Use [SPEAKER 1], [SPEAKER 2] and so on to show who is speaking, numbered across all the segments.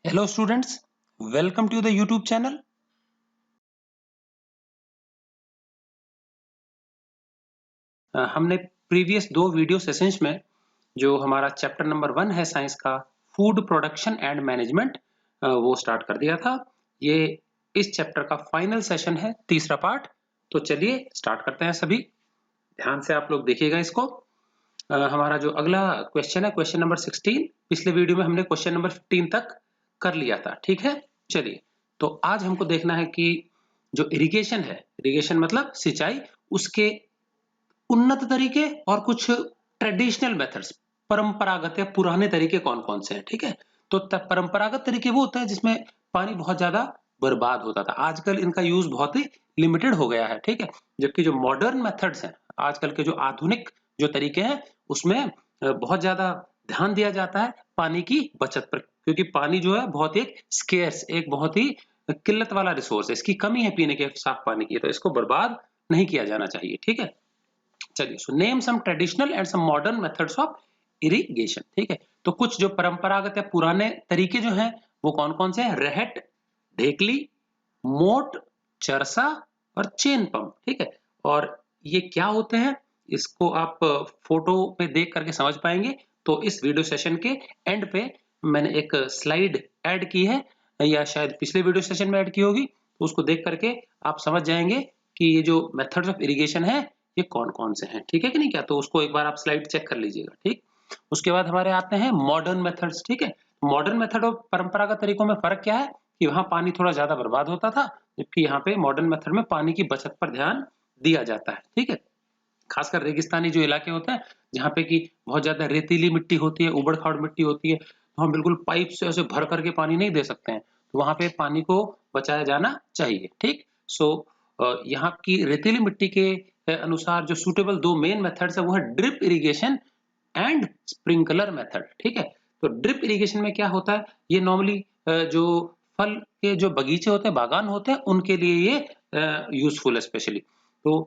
[SPEAKER 1] Hello students, welcome to the YouTube channel. हमने previous दो video sessions में जो हमारा चैप्टर नंबर 1 है साइंस का फूड प्रोडक्शन एंड मैनेजमेंट वो स्टार्ट कर दिया था। ये इस चैप्टर का फाइनल सेशन है, तीसरा पार्ट। तो चलिए स्टार्ट करते हैं। सभी ध्यान से आप लोग देखिएगा इसको। हमारा जो अगला क्वेश्चन है क्वेश्चन नंबर 16। पिछले वीडियो में हमने क्वेश्चन नंबर 15 तक कर लिया था, ठीक है। चलिए, तो आज हमको देखना है कि जो इरिगेशन है, इरिगेशन मतलब सिंचाई, उसके उन्नत तरीके और कुछ ट्रेडिशनल मेथड्स, परंपरागत या पुराने तरीके कौन कौन से हैं, ठीक है। तो परंपरागत तरीके वो होता है जिसमें पानी बहुत ज्यादा बर्बाद होता था। आजकल इनका यूज बहुत ही लिमिटेड हो गया है, ठीक है। जबकि जो मॉडर्न मेथड्स हैं, आजकल के जो आधुनिक जो तरीके हैं, उसमें बहुत ज्यादा ध्यान दिया जाता है पानी की बचत पर, क्योंकि पानी जो है बहुत ही स्केर्स, एक बहुत ही किल्लत वाला रिसोर्स है। इसकी कमी है पीने के साफ पानी की, तो इसको बर्बाद नहीं किया जाना चाहिए, ठीक है। चलिए, so name some traditional and some modern methods of irrigation, ठीक है। तो कुछ जो परंपरागत या पुराने तरीके जो हैं वो कौन कौन से हैं? रहट, ढेकली, मोट, चरसा और चेन पंप, ठीक है। और ये क्या होते हैं इसको आप फोटो पे देख करके समझ पाएंगे। तो इस वीडियो सेशन के एंड पे मैंने एक स्लाइड ऐड की है, या शायद पिछले वीडियो सेशन में ऐड की होगी, तो उसको देख करके आप समझ जाएंगे कि ये जो मेथड्स ऑफ इरिगेशन है ये कौन कौन से हैं, ठीक है कि नहीं। क्या तो उसको एक बार आप स्लाइड चेक कर लीजिएगा, ठीक। उसके बाद हमारे आते हैं मॉडर्न मेथड्स, ठीक है। मॉडर्न मेथड और परंपरागत तरीकों में फर्क क्या है कि वहां पानी थोड़ा ज्यादा बर्बाद होता था, जबकि यहाँ पे मॉडर्न मेथड में पानी की बचत पर ध्यान दिया जाता है, ठीक है। खासकर रेगिस्तानी जो इलाके होते हैं, जहाँ पे कि बहुत ज्यादा रेतीली मिट्टी होती है, उबड़ खाबड़ मिट्टी होती है, तो हम बिल्कुल पाइप से ऐसे भर करके पानी नहीं दे सकते हैं। तो वहां पे पानी को बचाया जाना चाहिए, ठीक। सो यहाँ की रेतीली मिट्टी के अनुसार जो सुटेबल दो मेन मेथड्स है वो है drip irrigation and sprinkler method, ठीक है। तो ड्रिप इरिगेशन में क्या होता है, ये नॉर्मली जो फल के जो बगीचे होते हैं, बागान होते हैं, उनके लिए ये यूजफुल है स्पेशली। तो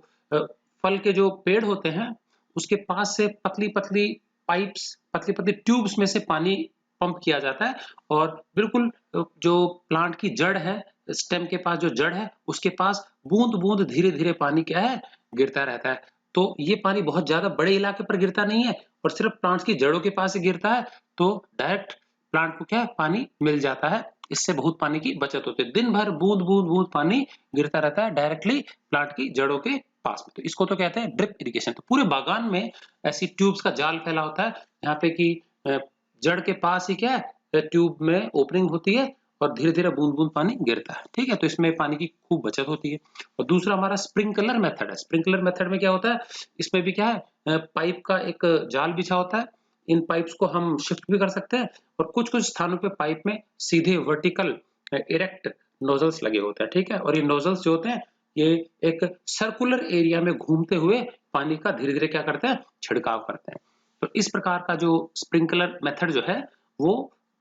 [SPEAKER 1] फल के जो पेड़ होते हैं उसके पास से पतली पतली पाइप्स, पतली पतली ट्यूब्स में से पानी पंप किया जाता है, और बिल्कुल जो प्लांट की जड़ है, स्टेम के पास जो जड़ है, उसके पास बूंद बूंद धीरे धीरे पानी क्या है, गिरता रहता है। तो ये पानी बहुत ज्यादा बड़े इलाके पर गिरता नहीं है, और सिर्फ प्लांट्स की जड़ों के पास ही गिरता है, तो डायरेक्ट प्लांट को क्या है, पानी मिल जाता है। इससे बहुत पानी की बचत होती है। दिन भर बूंद बूंद बूंद पानी गिरता रहता है डायरेक्टली प्लांट की जड़ों के पास में। तो इसको तो कहते हैं ड्रिप इरिगेशन। तो पूरे बागान में ऐसी ट्यूब्स का जाल फैला होता है, यहाँ पे कि जड़ के पास ही क्या है, ट्यूब में ओपनिंग होती है, और धीरे धीरे बूंद बूंद पानी गिरता है, ठीक है। तो इसमें पानी की खूब बचत होती है। और दूसरा हमारा स्प्रिंकलर मेथड है। स्प्रिंकलर मेथड में क्या होता है, इसमें भी क्या है, पाइप का एक जाल बिछा होता है। इन पाइप्स को हम शिफ्ट भी कर सकते हैं, और कुछ कुछ स्थानों पे पाइप में सीधे वर्टिकल इरेक्ट नोजल्स लगे होते हैं, ठीक है। और ये नोजल्स जो होते हैं ये एक सर्कुलर एरिया में घूमते हुए पानी का धीरे धीरे क्या करते हैं, छिड़काव करते हैं। तो इस प्रकार का जो स्प्रिंकलर मेथड जो है वो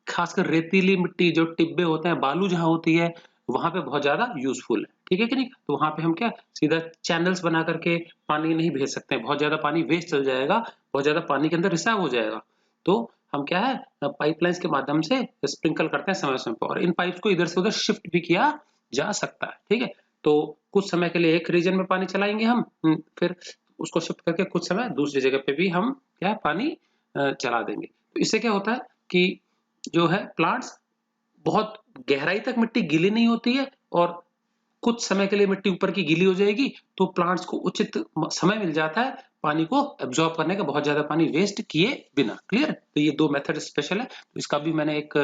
[SPEAKER 1] खासकर रेतीली मिट्टी, जो टिब्बे होते हैं, बालू जहां होती है, वहां पे बहुत ज्यादा यूजफुल है, ठीक है कि नहीं। तो वहां पे हम क्या सीधा चैनल्स बना करके पानी नहीं भेज सकते हैं, बहुत ज्यादा पानी वेस्ट चल जाएगा, बहुत ज्यादा पानी के अंदर रिसाव हो जाएगा। तो हम क्या है, पाइपलाइंस के माध्यम से स्प्रिंकल करते हैं समय समय पर, और इन पाइप्स को इधर से उधर शिफ्ट भी किया जा सकता है, ठीक है। तो कुछ समय के लिए एक रीजन में पानी चलाएंगे हम, फिर उसको शिफ्ट करके कुछ समय दूसरी जगह पे भी हम क्या है, पानी चला देंगे। तो इससे क्या होता है कि जो है प्लांट्स, बहुत गहराई तक मिट्टी गीली नहीं होती है, और कुछ समय के लिए मिट्टी ऊपर की गीली हो जाएगी, तो प्लांट्स को उचित समय मिल जाता है पानी को एब्जॉर्ब करने का, बहुत ज्यादा पानी वेस्ट किए बिना। क्लियर। तो ये दो मेथड स्पेशल है, तो इसका भी मैंने एक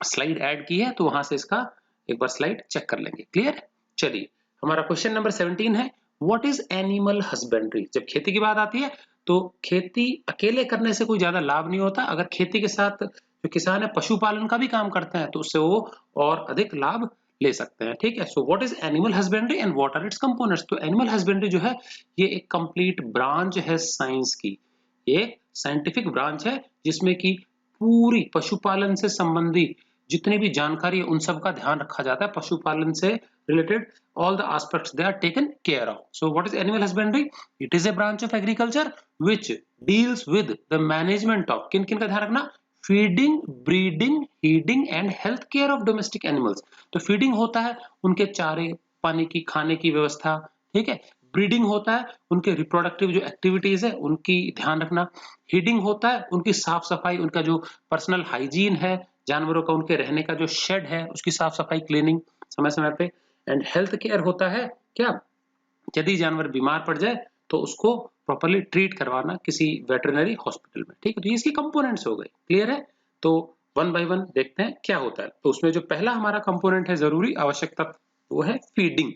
[SPEAKER 1] स्लाइड ऐड की है, तो वहां से इसका एक बार स्लाइड चेक कर लेंगे। क्लियर। चलिए, हमारा क्वेश्चन नंबर 17 है, व्हाट इज एनिमल हस्बेंड्री। जब खेती की बात आती है तो खेती अकेले करने से कोई ज्यादा लाभ नहीं होता। अगर खेती के साथ जो किसान है पशुपालन का भी काम करते हैं, तो उससे वो और अधिक लाभ ले सकते हैं, ठीक है। So what is animal husbandry and what are its components. तो एनिमल हस्बेंड्री जो है ये एक कंप्लीट ब्रांच है साइंस की, ये साइंटिफिक ब्रांच है जिसमें कि पूरी पशुपालन से संबंधित जितनी भी जानकारी है उन सब का ध्यान रखा जाता है। पशुपालन से related all the aspects they are taken care of. So what is animal husbandry? It is a branch of agriculture which deals with the management of, किन किन का ध्यान रखना, feeding, breeding, feeding and health care of domestic animals. तो feeding होता है उनके चारे पानी की खाने की व्यवस्था, ठीक है। ब्रीडिंग होता है उनके रिप्रोडक्टिव जो एक्टिविटीज है उनकी ध्यान रखना। फीडिंग होता है उनकी साफ सफाई, उनका जो पर्सनल हाइजीन है जानवरों का, उनके रहने का जो शेड है उसकी साफ सफाई, क्लीनिंग समय समय पे। एंड हेल्थ केयर होता है क्या, यदि जानवर बीमार पड़ जाए तो उसको प्रॉपर्ली ट्रीट करवाना किसी वेटरनरी हॉस्पिटल में, ठीक है। तो ये इसकी कंपोनेंट्स हो गए, क्लियर है। तो वन बाय वन देखते हैं क्या होता है। तो उसमें जो पहला हमारा कंपोनेंट है जरूरी आवश्यकता, वो है फीडिंग।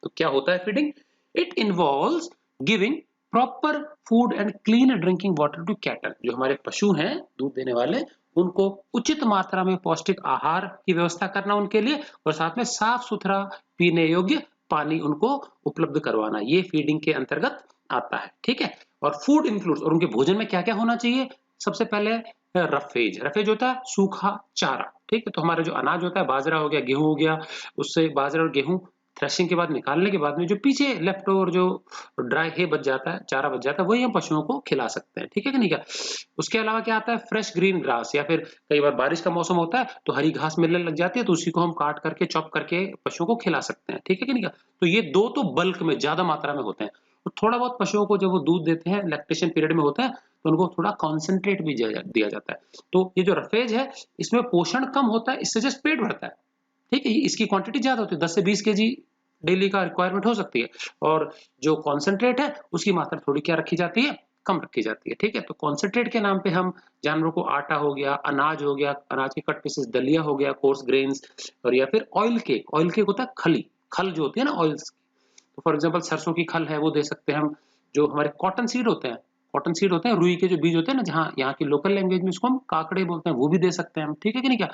[SPEAKER 1] तो क्या होता है feeding? It involves giving proper food and clean drinking water to cattle. जो हमारे पशु हैं दूध देने वाले, उनको उचित मात्रा में पौष्टिक आहार की व्यवस्था करना उनके लिए, और साथ में साफ सुथरा पीने योग्य पानी उनको उपलब्ध करवाना, ये फीडिंग के अंतर्गत आता है, ठीक है। और फूड इंक्लूड्स, और उनके भोजन में क्या क्या होना चाहिए? सबसे पहले रफेज, रफेज होता है सूखा चारा, ठीक है। तो हमारा जो अनाज होता है, बाजरा हो गया, गेहूं हो गया, उससे बाजरा और गेहूं थ्रेशिंग के बाद निकालने के बाद में जो पीछे लेफ्ट ओवर जो ड्राई है बच जाता है, चारा बच जाता है, वही हम पशुओं को खिला सकते हैं, ठीक है कि नहीं क्या। उसके अलावा क्या आता है? फ्रेश ग्रीन ग्रास, या फिर कई बार बारिश का मौसम होता है तो हरी घास मिलने लग जाती है, तो उसी को हम काट करके चॉप करके पशुओं को खिला सकते हैं, ठीक है कि नहीं क्या। तो ये दो तो बल्क में ज्यादा मात्रा में होते हैं। और थोड़ा बहुत पशुओं को जब वो दूध देते हैं, लैक्टेशन पीरियड में होता है, तो उनको थोड़ा कॉन्सेंट्रेट भी दिया जाता है। तो ये जो रफेज है इसमें पोषण कम होता है, इससे जस्ट पेट भरता है, ठीक है। इसकी क्वांटिटी ज्यादा होती है, 10 से 20 केजी डेली का रिक्वायरमेंट हो सकती है। और जो कॉन्सेंट्रेट है उसकी मात्रा थोड़ी क्या रखी जाती है? कम रखी जाती है, ठीक है। तो कॉन्सेंट्रेट के नाम पे हम जानवरों को आटा हो गया, अनाज हो गया, अनाज के कट पीसेस, दलिया हो गया, कोर्स ग्रेन्स, और या फिर ऑयल केक, ऑयल केक होता है खली, खल जो होती है ना ऑयल्स, तो फॉर एग्जांपल सरसों की खल है वो दे सकते हैं हम। जो हमारे कॉटन सीड होते हैं, कॉटन सीड होते हैं, रुई के जो बीज होते हैं ना, जहाँ यहाँ की लोकल लैंग्वेज में इसको हम काकड़े बोलते हैं, वो भी दे सकते हैं हम, ठीक है कि नहीं क्या।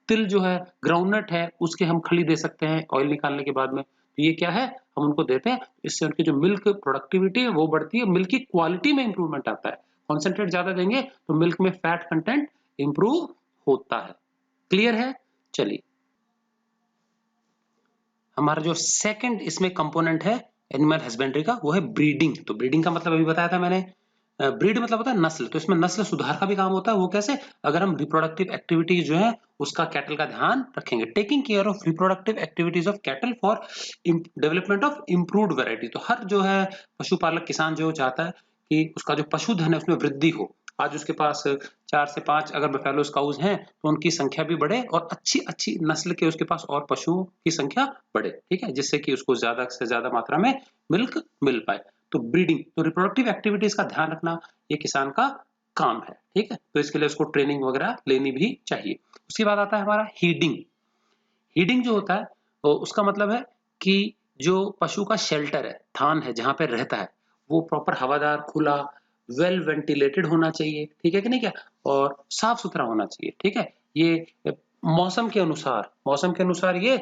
[SPEAKER 1] तिल जो है, ग्राउंडनट है, उसके हम खली दे सकते हैं ऑयल निकालने के बाद में। तो ये क्या है, हम उनको देते हैं, इससे उनकी जो मिल्क प्रोडक्टिविटी है वो बढ़ती है, मिल्क की क्वालिटी में इंप्रूवमेंट आता है। कॉन्सेंट्रेट ज्यादा देंगे तो मिल्क में फैट कंटेंट इंप्रूव होता है, क्लियर है। चलिए, हमारा जो सेकंड इसमें कंपोनेंट है एनिमल हस्बेंड्री का, वो है ब्रीडिंग। तो ब्रीडिंग का मतलब अभी बताया था मैंने, ब्रीड मतलब होता है नस्ल। तो इसमें नस्ल सुधार का भी काम होता है। वो कैसे? अगर हम रिप्रोडक्टिव एक्टिविटीज जो है उसका कैटल का ध्यान रखेंगे, taking care of reproductive activities of cattle for development of improved variety. तो हर जो है पशुपालक किसान जो चाहता है कि उसका जो पशुधन है उसमें वृद्धि हो। आज उसके पास 4 से 5 अगर बफेलो काउज हैं तो उनकी संख्या भी बढ़े, और अच्छी अच्छी नस्ल के उसके पास और पशुओं की संख्या बढ़े, ठीक है, जिससे कि उसको ज्यादा से ज्यादा मात्रा में मिल्क मिल पाए। तो ब्रीडिंग, तो रिप्रोडक्टिव एक्टिविटीज का ध्यान रखना ये किसान का काम है, ठीक है। तो इसके लिए उसको ट्रेनिंग वगैरह लेनी भी चाहिए। उसके बाद आता है हमारा हीडिंग। हीडिंग जो होता है तो उसका मतलब है कि जो पशु का शेल्टर है, थान है, जहां पर रहता है, वो प्रॉपर हवादार, खुला, वेल वेंटिलेटेड होना चाहिए, ठीक है कि नहीं क्या, और साफ सुथरा होना चाहिए, ठीक है। ये मौसम के अनुसार ये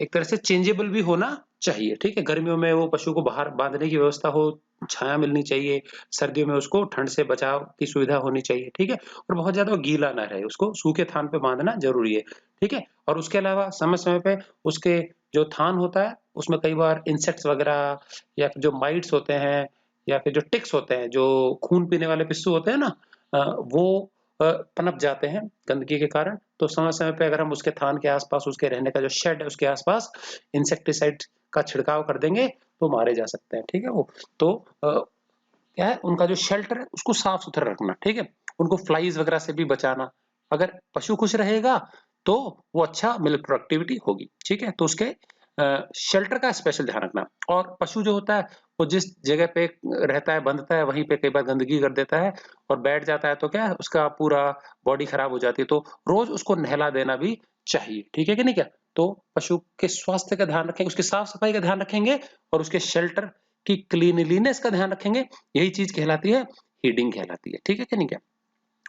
[SPEAKER 1] एक तरह से चेंजेबल भी होना चाहिए, ठीक है। गर्मियों में वो पशु को बाहर बांधने की व्यवस्था हो, छाया मिलनी चाहिए, सर्दियों में उसको ठंड से बचाव की सुविधा होनी चाहिए, ठीक है। और बहुत ज्यादा गीला ना रहे, उसको सूखे थान पे बांधना जरूरी है, ठीक है। और उसके अलावा समय समय पे उसके जो थान होता है उसमें कई बार इंसेक्ट्स वगैरह, या फिर जो माइट्स होते हैं, या फिर जो टिक्स होते हैं, जो खून पीने वाले पिस्सू होते हैं ना, वो पनप जाते हैं गंदगी के कारण। तो समय समय पे अगर हम उसके थान के आसपास, उसके रहने का जो शेड है उसके आसपास इंसेक्टिसाइड का छिड़काव कर देंगे तो मारे जा सकते हैं, ठीक है। वो तो क्या है, उनका जो शेल्टर है उसको साफ सुथरा रखना, ठीक है। उनको फ्लाइज वगैरह से भी बचाना। अगर पशु खुश रहेगा तो वो अच्छा मिल्क प्रोडक्टिविटी होगी, ठीक है। तो उसके शेल्टर का स्पेशल ध्यान रखना। और पशु जो होता है वो जिस जगह पे रहता है, बंधता है, वहीं पे कई बार गंदगी कर देता है और बैठ जाता है, तो क्या है, उसका पूरा बॉडी खराब हो जाती है। तो रोज उसको नहला देना भी चाहिए, ठीक है कि नहीं क्या। तो पशु के स्वास्थ्य का ध्यान रखेंगे, उसकी साफ सफाई का ध्यान रखेंगे, और उसके शेल्टर की क्लीनलीनेस का ध्यान रखेंगे। यही चीज कहलाती है हीडिंग कहलाती है, ठीक है कि नहीं क्या।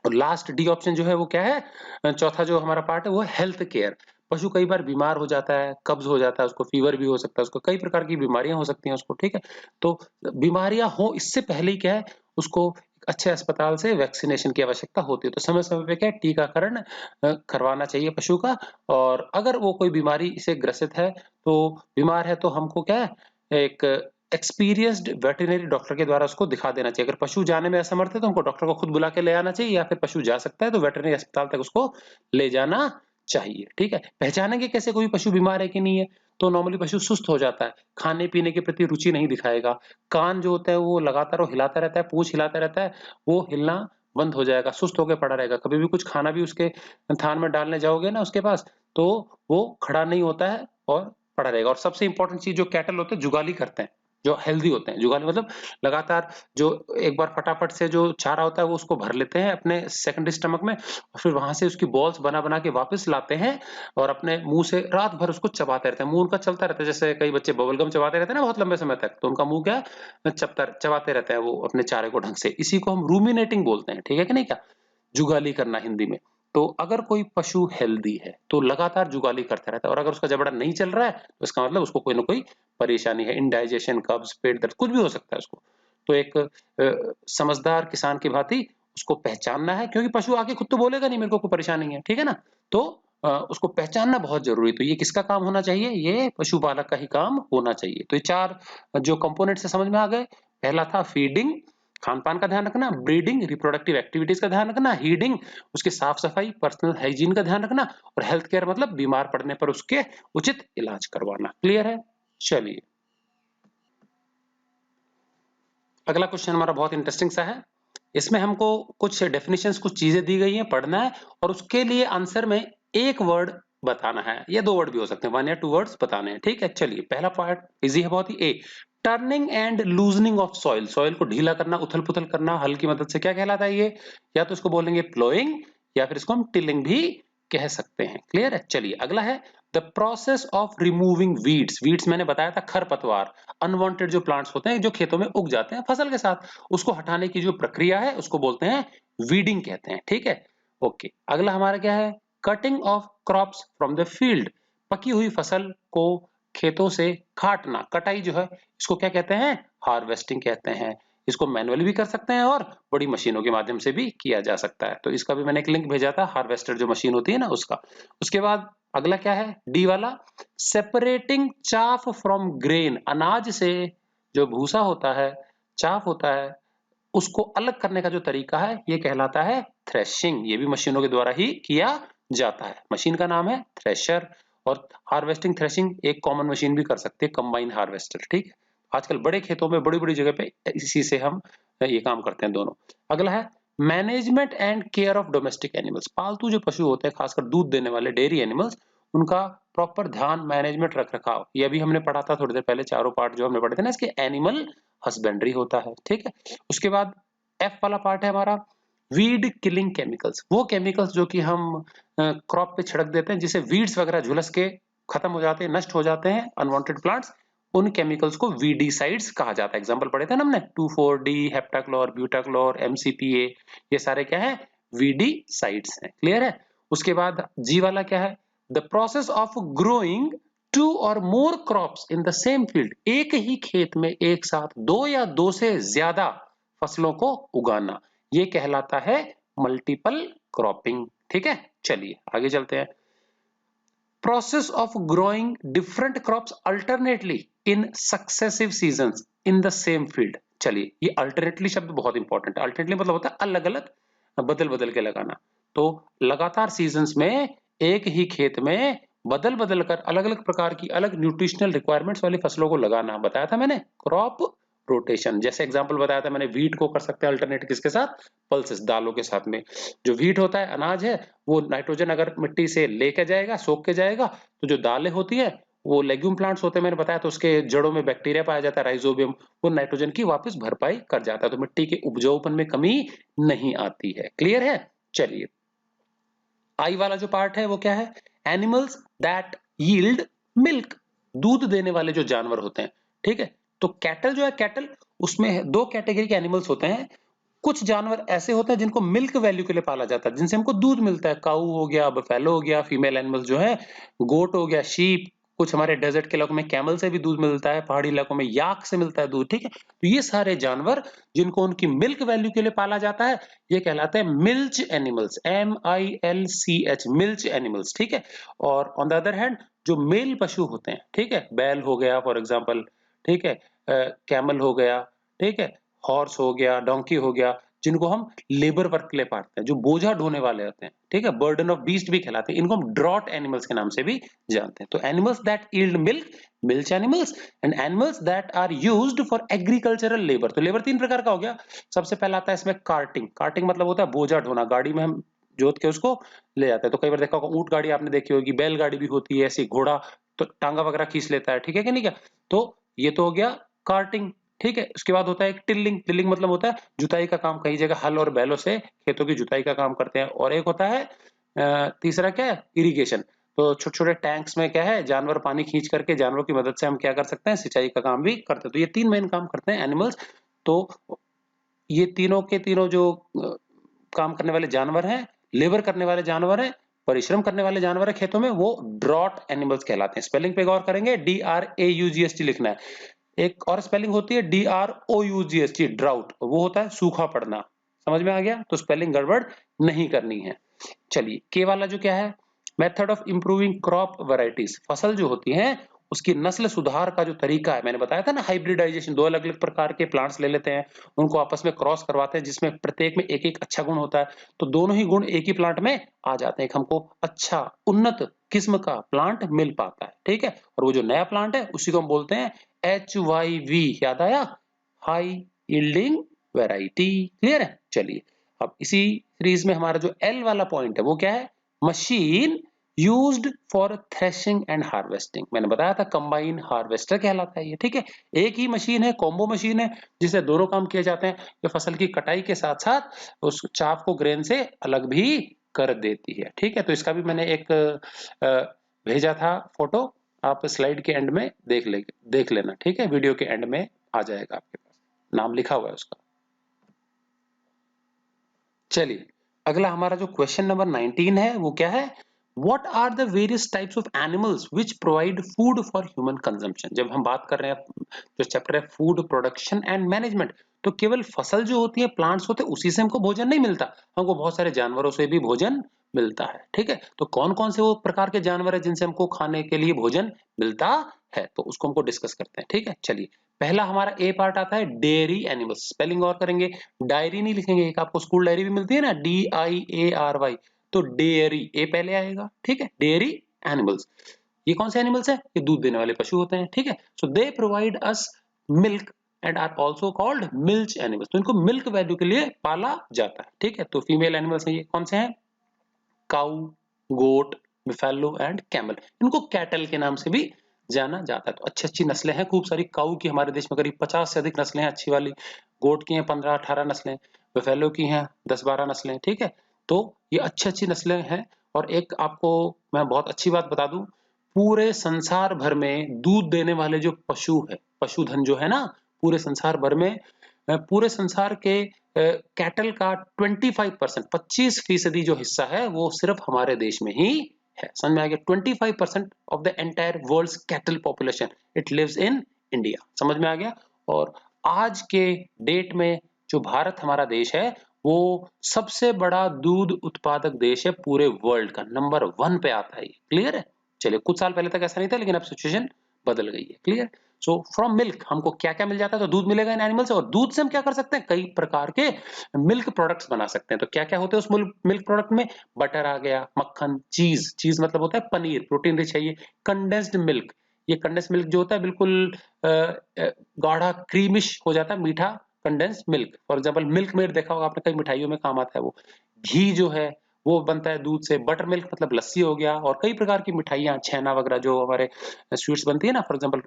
[SPEAKER 1] और लास्ट डी ऑप्शन जो है वो क्या है, चौथा जो हमारा पार्ट है वो है हेल्थ केयर। पशु कई बार बीमार हो जाता है, कब्ज हो जाता है, उसको फीवर भी हो सकता है, उसको कई प्रकार की बीमारियां हो सकती हैं उसको, ठीक है। तो बीमारियां हो इससे पहले ही क्या है, उसको अच्छे अस्पताल से वैक्सीनेशन की आवश्यकता होती है। तो समय समय पे क्या है, टीकाकरण करवाना चाहिए पशु का। और अगर वो कोई बीमारी से ग्रसित है, तो बीमार है, तो हमको क्या है, एक एक्सपीरियंस्ड वेटरनरी डॉक्टर के द्वारा उसको दिखा देना चाहिए। अगर पशु जाने में असमर्थ है तो हमको डॉक्टर को खुद बुला के ले आना चाहिए, या फिर पशु जा सकता है तो वेटरनरी अस्पताल तक उसको ले जाना चाहिए। ठीक है, पहचानेंगे कैसे कोई पशु बीमार है कि नहीं है? तो नॉर्मली पशु सुस्त हो जाता है, खाने पीने के प्रति रुचि नहीं दिखाएगा, कान जो होता है वो लगातार वो हिलाता रहता है, पूंछ हिलाता रहता है, वो हिलना बंद हो जाएगा, सुस्त होकर पड़ा रहेगा। कभी भी कुछ खाना भी उसके थान में डालने जाओगे ना उसके पास, तो वो खड़ा नहीं होता है और पड़ा रहेगा। और सबसे इंपॉर्टेंट चीज, जो कैटल होते हैं जुगाली करते हैं, जो हेल्दी होते हैं, जुगाली मतलब लगातार जो एक बार फटाफट से जो चारा होता है वो उसको भर लेते हैं अपने सेकेंडरी स्टमक में, और फिर वहां से उसकी बॉल्स बना बना के वापस लाते हैं और अपने मुंह से रात भर उसको चबाते रहते हैं। मुंह उनका चलता रहता है, जैसे कई बच्चे बबल गम चबाते रहते हैं ना बहुत लंबे समय तक, तो उनका मुंह क्या है, चबाते रहते हैं वो अपने चारे को ढंग से। इसी को हम रूमिनेटिंग बोलते हैं, ठीक है कि नहीं, क्या जुगाली करना हिंदी में। तो अगर कोई पशु हेल्दी है तो लगातार जुगाली करता रहता है, और अगर उसका जबड़ा नहीं चल रहा है तो इसका मतलब उसको कोई ना कोई परेशानी है, इंडाइजेशन, कब्ज, पेट दर्द, कुछ भी हो सकता है उसको। तो एक समझदार किसान की भांति उसको पहचानना है, क्योंकि पशु आके खुद तो बोलेगा नहीं मेरे को कोई परेशानी है, ठीक है ना। तो उसको पहचानना बहुत जरूरी। तो ये किसका काम होना चाहिए? ये पशुपालक का ही काम होना चाहिए। तो ये चार जो कंपोनेंट से समझ में आ गए। पहला था फीडिंग, खान पान का ध्यान रखना, ब्रीडिंग, रिप्रोडक्टिव एक्टिविटीज का ध्यान रखना, हीडिंग, उसकी साफ सफाई, पर्सनल हाइजीन का ध्यान रखना, और हेल्थ केयर मतलब बीमार पड़ने पर उसके उचित इलाज करवाना। क्लियर है? चलिए, अगला क्वेश्चन हमारा बहुत इंटरेस्टिंग सा है। इसमें हमको कुछ डेफिनेशंस, कुछ चीजें दी गई हैं, पढ़ना है, और उसके लिए आंसर में एक वर्ड बताना है, या दो वर्ड भी हो सकते हैं, 1 या 2 वर्ड्स बताने हैं। ठीक है, चलिए पहला पार्ट इजी है बहुत ही। A, turning and loosening of soil, soil को ढीला करना, उथल पुथल करना हल की मदद से, क्या कहलाता है ये? या तो इसको बोलेंगे प्लोइंग, या फिर इसको हम टिलिंग भी कह सकते हैं। क्लियर है? चलिए अगला है the process of removing weeds. Weeds मैंने बताया था खरपतवार, अनवांटेड जो प्लांट्स होते हैं जो खेतों में उग जाते हैं फसल के साथ, उसको हटाने की जो प्रक्रिया है उसको बोलते हैं वीडिंग कहते हैं। ठीक है, ओके। अगला हमारा क्या है? Cutting of crops from the field, पकी हुई फसल को खेतों से काटना, कटाई जो है इसको क्या कहते हैं? हार्वेस्टिंग कहते हैं। इसको मैनुअली भी कर सकते हैं और बड़ी मशीनों के माध्यम से भी किया जा सकता है। तो इसका भी मैंने एक लिंक भेजा था, हार्वेस्टर जो मशीन होती है ना उसका। उसके बाद अगला क्या है? डी वाला, सेपरेटिंग चाफ फ्रॉम ग्रेन, अनाज से जो भूसा होता है, चाफ होता है, उसको अलग करने का जो तरीका है ये कहलाता है थ्रेशिंग। ये भी मशीनों के द्वारा ही किया जाता है। मशीन का नाम है थ्रेशर, और हार्वेस्टिंग थ्रेशिंग एक कॉमन मशीन भी कर सकते हैं, कंबाइन हार्वेस्टर। ठीक है, आजकल बड़े खेतों में बड़ी बड़ी जगह पे इसी से हम ये काम करते हैं दोनों। अगला है management and care of domestic animals, पालतू जो पशु होते हैं खासकर दूध देने वाले डेयरी एनिमल्स, उनका प्रॉपर ध्यान, मैनेजमेंट, रख रखाव, ये अभी हमने पढ़ा था थोड़ी देर पहले, चारों पार्ट जो हमने पढ़े थे ना इसके, एनिमल हस्बेंड्री होता है। ठीक है, उसके बाद एफ वाला पार्ट है हमारा वीड किलिंग केमिकल्स, वो केमिकल्स जो कि हम क्रॉप पे छिड़क देते हैं जिससे वीड्स वगैरह झुलस के खत्म हो जाते हैं, नष्ट हो जाते हैं अनवांटेड प्लांट्स, उन केमिकल्स को वीडीसाइड्स कहा जाता है। एग्जांपल पढ़े थे ना हमने, 2,4-D, हेप्टाक्लोर, ब्यूटाक्लोर, एमसीपीए, ये सारे क्या है? वीडीसाइड्स हैं। क्लियर है? उसके बाद जी वाला क्या है? द प्रोसेस ऑफ ग्रोइंग 2 और more crops in the same field, एक ही खेत में एक साथ 2 या 2 से ज्यादा फसलों को उगाना, ये कहलाता है मल्टीपल क्रॉपिंग। ठीक है, चलिए आगे चलते हैं। Process of growing different crops alternately in successive seasons in the same field. चलिए, ये अल्टरनेटली शब्द बहुत इंपॉर्टेंट है। अल्टरनेटली मतलब होता है अलग अलग, बदल बदल के लगाना। तो लगातार सीजन्स में एक ही खेत में बदल बदल कर अलग अलग प्रकार की अलग न्यूट्रिशनल रिक्वायरमेंट्स वाली फसलों को लगाना, बताया था मैंने, क्रॉप रोटेशन। जैसे एग्जांपल बताया था मैंने, वीट को कर सकते हैं अल्टरनेट किसके साथ? पल्सेस, दालों के साथ में। जो वीट होता है, अनाज है, वो नाइट्रोजन अगर मिट्टी से लेके जाएगा, सोख के जाएगा, तो जो दालें होती है वो लेग्यूम प्लांट्स होते हैं, मैंने बताया, तो उसके जड़ों में बैक्टीरिया पाया जाता है, राइजोबियम, वो नाइट्रोजन की वापस भरपाई कर जाता है, तो मिट्टी के उपजाऊपन में कमी नहीं आती है। क्लियर है? चलिए, आई वाला जो पार्ट है वो क्या है? एनिमल्स दैट यील्ड मिल्क, दूध देने वाले जो जानवर होते हैं। ठीक है, तो कैटल जो है, कैटल, उसमें दो कैटेगरी के एनिमल्स होते हैं। कुछ जानवर ऐसे होते हैं जिनको मिल्क वैल्यू के लिए पाला जाता है, जिनसे हमको दूध मिलता है, काऊ हो गया, बफेलो हो गया, फीमेल एनिमल्स जो है, गोट हो गया, शीप, कुछ हमारे डेजर्ट के इलाकों में कैमल से भी दूध मिलता है, पहाड़ी इलाकों में याक से मिलता है दूध। ठीक है, तो ये सारे जानवर जिनको उनकी मिल्क वैल्यू के लिए पाला जाता है, ये कहलाते हैं milch animals, MILCH, milch animals. ठीक है, और ऑन द अदर हैंड जो मेल पशु होते हैं, ठीक है, बैल हो गया फॉर एग्जांपल, ठीक है, कैमल हो गया, ठीक है, हॉर्स हो गया, डोंकी हो गया, जिनको हम लेबर वर्क के लिए पालते हैं, जो बोझा ढोने वाले होते हैं, ठीक है, बर्डन ऑफ बीस्ट भी कहलाते हैं। इनको हम ड्रॉट एनिमल्स के नाम से भी जानते हैं। तो animals that yield milk, milch animals, and animals that are used for agricultural labour. तो लेबर 3 प्रकार का हो गया। सबसे पहला आता है इसमें कार्टिंग। कार्टिंग मतलब होता है बोझा ढोना, गाड़ी में हम जोत के उसको ले जाते हैं। तो कई बार देखा होगा ऊंट गाड़ी आपने देखी होगी, बैलगाड़ी भी होती है ऐसी, घोड़ा तो टांगा वगैरह खींच लेता है, ठीक है कि नहीं क्या? तो ये तो हो गया कार्टिंग, ठीक है। उसके बाद होता है एक टिल्लिंग। टिल्लिंग मतलब होता है जुताई का काम, कई जगह हल और बैलों से खेतों की जुताई का काम करते हैं। और एक होता है तीसरा क्या है, इरिगेशन। तो छोटे छोटे टैंक्स में क्या है, जानवर पानी खींच करके जानवरों की मदद से हम क्या कर सकते हैं, सिंचाई का काम भी करते हैं। तो ये 3 मेन काम करते हैं एनिमल्स। तो ये तीनों के तीनों जो काम करने वाले जानवर हैं, लेबर करने वाले जानवर हैं, परिश्रम करने वाले जानवर है खेतों में, वो ड्रॉट एनिमल्स कहलाते हैं। स्पेलिंग पे गौर करेंगे, DRAUGST लिखना है। एक और स्पेलिंग होती है DROUGST, ड्राउट, वो होता है सूखा पड़ना। समझ में आ गया? तो स्पेलिंग गड़बड़ नहीं करनी है। चलिए, के वाला जो क्या है, method of improving crop varieties. फसल जो होती है उसकी नस्ल सुधार का जो तरीका है, मैंने बताया था ना, हाइब्रिडाइजेशन, 2 अलग अलग प्रकार के प्लांट्स ले लेते हैं, उनको आपस में क्रॉस करवाते हैं, जिसमें प्रत्येक में एक एक अच्छा गुण होता है। तो दोनों ही गुण एक ही प्लांट में आ जाते हैं, हमको अच्छा उन्नत किस्म का प्लांट मिल पाता है, ठीक है। और वो जो नया प्लांट है उसी को हम बोलते हैं HYV। याद आया? High yielding variety. क्लियर है? चलिए, अब इसी सीरीज में हमारा जो L वाला पॉइंट है वो क्या है, machine used for threshing and harvesting. मैंने बताया था कंबाइन हार्वेस्टर कहलाता है ये, ठीक है। एक ही मशीन है, कॉम्बो मशीन है, जिससे दोनों काम किए जाते हैं। ये फसल की कटाई के साथ साथ उस चाफ को ग्रेन से अलग भी कर देती है, ठीक है। तो इसका भी मैंने एक भेजा था फोटो, आप स्लाइड के एंड में देख लेना, ठीक है। वीडियो के एंड में आ जाएगा आपके पास, नाम लिखा हुआ है उसका। चलिए, अगला हमारा जो क्वेश्चन नंबर 19 है वो क्या है, what are the various types of animals which provide food for human consumption. जब हम बात कर रहे हैं, जो चैप्टर है फूड प्रोडक्शन एंड मैनेजमेंट, तो केवल फसल जो होती है, प्लांट्स होते हैं, उसी से हमको भोजन नहीं मिलता, हमको बहुत सारे जानवरों से भी भोजन मिलता है, ठीक है। तो कौन कौन से वो प्रकार के जानवर है जिनसे हमको खाने के लिए भोजन मिलता है, तो उसको हमको डिस्कस करते हैं, ठीक है। चलिए, पहला हमारा ए पार्ट आता है डेयरी एनिमल्स। स्पेलिंग और करेंगे, डायरी नहीं लिखेंगे, एक आपको स्कूल डायरी भी मिलती है ना, DIARY, तो डेयरी ए पहले आएगा, ठीक है। डेयरी एनिमल्स, ये कौन से एनिमल्स है, ये दूध देने वाले पशु होते हैं, ठीक है। So they provide us milk and are also called milch animals. तो इनको मिल्क वैल्यू के लिए पाला जाता है, ठीक है। तो फीमेल एनिमल्स हैं, ये कौन से हैं, काऊ, गोट, बिफेलो एंड कैमल। इनको कैटल के नाम से भी जाना जाता है। तो अच्छी अच्छी नस्लें हैं खूब सारी। काऊ की हमारे देश में करीब 50 से अधिक नस्लें हैं अच्छी वाली, गोट की हैं 15-18 नस्लें, बिफेलो की हैं 10-12 नस्लें, ठीक है। तो ये अच्छी अच्छी नस्लें हैं। और एक आपको मैं बहुत अच्छी बात बता दूं, पूरे संसार भर में दूध देने वाले जो पशु है, पशुधन जो है ना, पूरे संसार भर में, पूरे संसार के कैटल का 25%, 25% जो हिस्सा है वो सिर्फ हमारे देश में ही है। समझ में आ गया? 25% of the entire world's cattle population it lives in India. समझ में आ गया? और आज के डेट में जो भारत हमारा देश है, वो सबसे बड़ा दूध उत्पादक देश है पूरे वर्ल्ड का, नंबर 1 पे आता है। क्लियर है? चलिए, कुछ साल पहले तक ऐसा नहीं था, लेकिन अब सिचुएशन बदल गई है। क्लियर? सो फ्रॉम मिल्क हमको क्या क्या मिल जाता है, तो दूध मिलेगा इन एनिमल से, और दूध से हम क्या कर सकते हैं, कई प्रकार के मिल्क प्रोडक्ट्स बना सकते हैं। तो क्या क्या होते हैं उस मिल्क प्रोडक्ट में, बटर आ गया, मक्खन, चीज, चीज मतलब होता है पनीर, प्रोटीन रिच है ये। कंडेंस्ड मिल्क, ये कंडेंस्ड मिल्क जो होता है बिल्कुल गाढ़ा क्रीमिश हो जाता है, मीठा condensed milk. For example milk made देखा होगा आपने, कई मिठाइयों में काम आता है वो। घी जो है वो बनता है दूध से। बटर मिल्क मतलब लस्सी हो गया। और कई प्रकार की मिठाइयाँ, छेना वगैरह जो हमारे स्वीट्स बनती है ना, फॉर एग्जांपल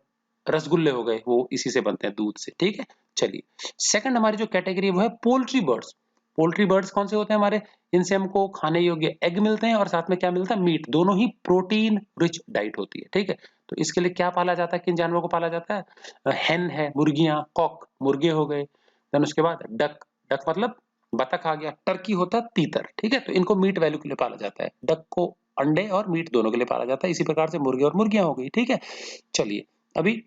[SPEAKER 1] रसगुल्ले हो गए, वो इसी से बनते हैं, दूध से, ठीक है। चलिए, सेकंड हमारी जो कैटेगरी है वो है पोल्ट्री बर्ड्स। पोल्ट्री बर्ड्स कौन से होते हैं हमारे, इनसे हमको खाने योग्य एग मिलते हैं, और साथ में क्या मिलता है, मीट। दोनों ही प्रोटीन रिच डाइट होती है, ठीक है। तो इसके लिए क्या पाला जाता है, किन जानवरों को पाला जाता है, हेन है, मुर्गियां, कॉक, मुर्गे हो गए। देन उसके बाद डक, डक मतलब बतख आ गया। टर्की होता है तीतर, ठीक है। तो इनको मीट वैल्यू के लिए पाला जाता है। डक को अंडे और मीट दोनों के लिए पाला जाता है। इसी प्रकार से मुर्गे और मुर्गियां हो गई, ठीक है। चलिए, अभी